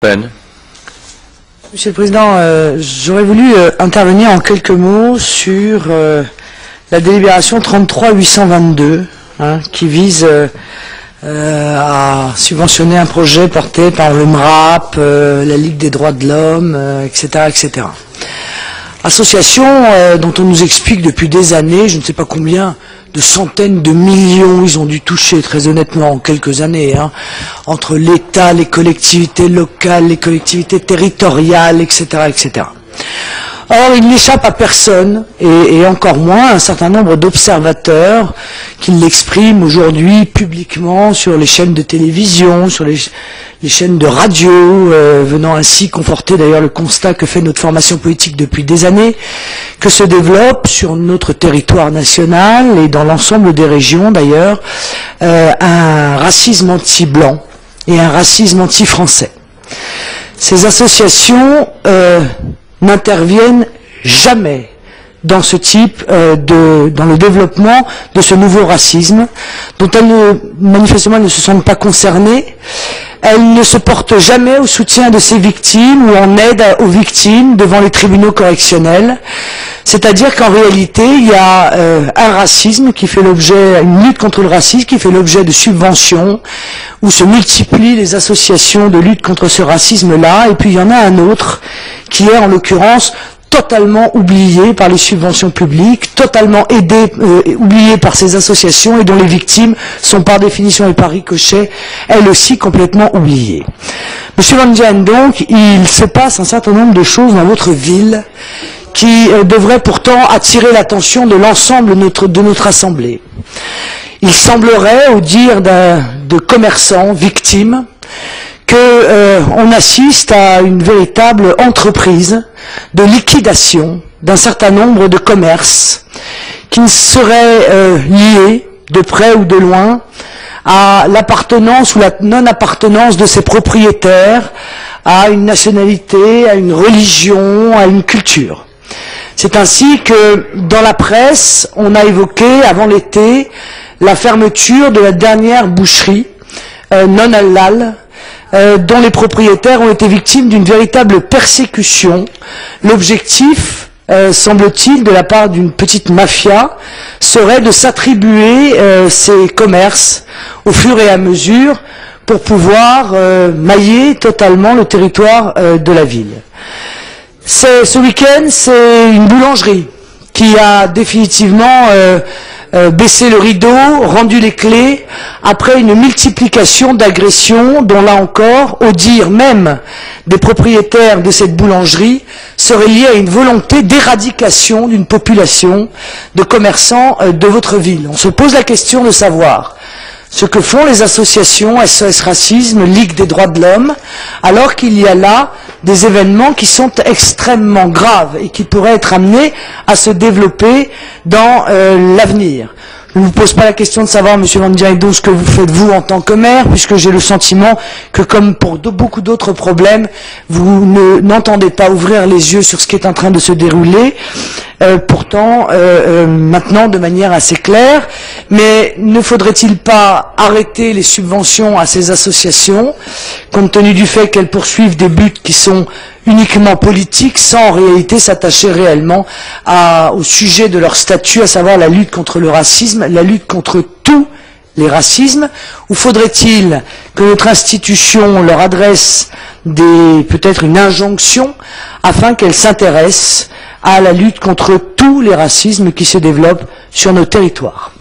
Ben. Monsieur le Président, j'aurais voulu intervenir en quelques mots sur la délibération 33-822 qui vise à subventionner un projet porté par le MRAP, la Ligue des droits de l'homme, etc., etc. Association dont on nous explique depuis des années, je ne sais pas combien de centaines de millions ils ont dû toucher, très honnêtement, en quelques années, entre l'État, les collectivités locales, les collectivités territoriales, etc., etc. Or, il n'échappe à personne, et encore moins à un certain nombre d'observateurs qui l'expriment aujourd'hui publiquement sur les chaînes de télévision, sur les chaînes de radio, venant ainsi conforter d'ailleurs le constat que fait notre formation politique depuis des années, que se développe sur notre territoire national et dans l'ensemble des régions d'ailleurs, un racisme anti-blanc et un racisme anti-français. Ces associations n'interviennent jamais dans ce type dans le développement de ce nouveau racisme, dont elles manifestement ne se sentent pas concernées. Elles ne se portent jamais au soutien de ces victimes ou en aide aux victimes devant les tribunaux correctionnels. C'est-à-dire qu'en réalité, il y a un racisme qui fait l'objet, une lutte contre le racisme qui fait l'objet de subventions, où se multiplient les associations de lutte contre ce racisme-là, et puis il y en a un autre qui est en l'occurrence totalement oublié par les subventions publiques, totalement oublié par ces associations et dont les victimes sont par définition et par ricochet, elles aussi complètement oubliées. Monsieur Van Dien, donc, il se passe un certain nombre de choses dans votre ville qui devraient pourtant attirer l'attention de l'ensemble de notre Assemblée. Il semblerait, au dire de commerçants victimes, qu'on assiste à une véritable entreprise de liquidation d'un certain nombre de commerces qui ne seraient liés, de près ou de loin, à l'appartenance ou la non-appartenance de ses propriétaires à une nationalité, à une religion, à une culture. C'est ainsi que, dans la presse, on a évoqué, avant l'été, la fermeture de la dernière boucherie non halal, dont les propriétaires ont été victimes d'une véritable persécution. L'objectif, semble-t-il, de la part d'une petite mafia, serait de s'attribuer ces commerces au fur et à mesure pour pouvoir mailler totalement le territoire de la ville. Ce week-end, c'est une boulangerie qui a définitivement baissé le rideau, rendu les clés, après une multiplication d'agressions dont, là encore, au dire même des propriétaires de cette boulangerie, serait lié à une volonté d'éradication d'une population de commerçants de votre ville. On se pose la question de savoir ce que font les associations SOS Racisme, Ligue des droits de l'homme, alors qu'il y a là des événements qui sont extrêmement graves et qui pourraient être amenés à se développer dans l'avenir. Je ne vous pose pas la question de savoir, Monsieur Van Dien, ce que vous faites vous en tant que maire, puisque j'ai le sentiment que, comme pour beaucoup d'autres problèmes, vous n'entendez pas ouvrir les yeux sur ce qui est en train de se dérouler, pourtant maintenant de manière assez claire. Mais ne faudrait-il pas arrêter les subventions à ces associations, compte tenu du fait qu'elles poursuivent des buts qui sont uniquement politiques, sans en réalité s'attacher réellement au sujet de leur statut, à savoir la lutte contre le racisme, la lutte contre tous les racismes? Ou faudrait-il que notre institution leur adresse peut-être une injonction afin qu'elles s'intéressent à la lutte contre tous les racismes qui se développent sur nos territoires?